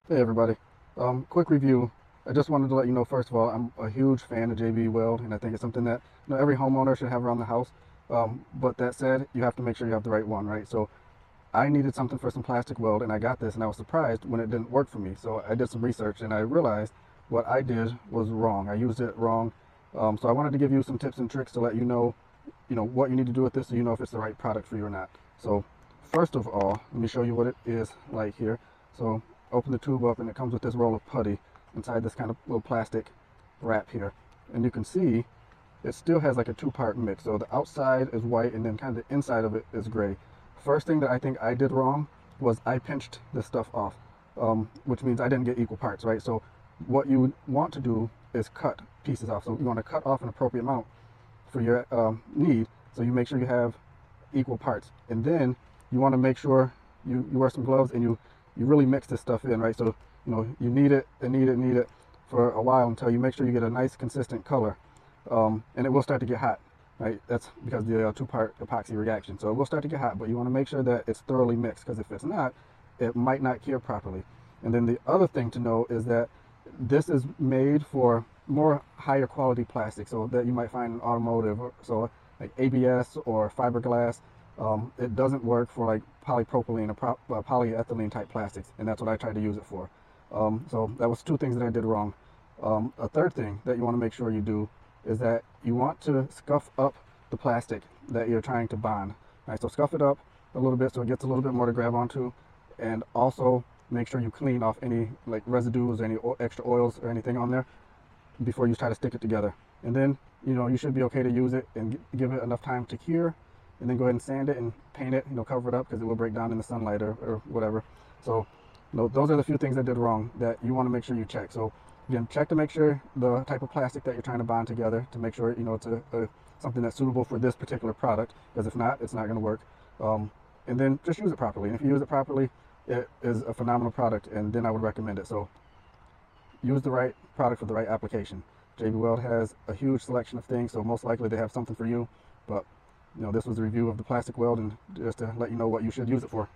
Hey everybody. Quick review. I just wanted to let you know, first of all, I'm a huge fan of J-B Weld, and I think it's something that every homeowner should have around the house. But that said, you have to make sure you have the right one, right? So I needed something for some plastic weld, and I got this, and I was surprised when it didn't work for me. So I did some research, and I realized what I did was wrong. I used it wrong. So I wanted to give you some tips and tricks to let you know what you need to do with this, so you know if it's the right product for you or not. So first of all, let me show you what it is like here. So open the tube up, and it comes with this roll of putty inside this kind of little plastic wrap here. And you can see it still has like a two-part mix. So the outside is white, and then kind of the inside of it is gray. First thing that I think I did wrong was I pinched this stuff off, which means I didn't get equal parts, right? So what you want to do is cut pieces off. So you want to cut off an appropriate amount for your knead, so you make sure you have equal parts. And then you want to make sure you wear some gloves, and you really mix this stuff in, right? So you knead it and knead it for a while until you make sure you get a nice consistent color, and it will start to get hot, right? That's because the two-part epoxy reaction. So it will start to get hot, but you want to make sure that it's thoroughly mixed, because if it's not, it might not cure properly. And then the other thing to know is that this is made for more higher quality plastic, so that you might find in automotive, so like ABS or fiberglass. It doesn't work for like polypropylene or polyethylene type plastics, and that's what I tried to use it for. So that was two things that I did wrong. A third thing that you want to make sure you do is that you want to scuff up the plastic that you're trying to bond. Right, so scuff it up a little bit so it gets a little bit more to grab onto, and also make sure you clean off any like residues, any extra oils or anything on there before you try to stick it together. And then you should be okay to use it, and give it enough time to cure, and then go ahead and sand it and paint it, cover it up, because it will break down in the sunlight or whatever. So those are the few things I did wrong that you want to make sure you check. So again, check to make sure the type of plastic that you're trying to bond together, to make sure it's something that's suitable for this particular product, because if not, it's not going to work. And then just use it properly, and if you use it properly, it is a phenomenal product, and then I would recommend it. So use the right product for the right application. J-B Weld has a huge selection of things, so most likely they have something for you. But this was a review of the plastic weld, and just to let you know what you should use it for.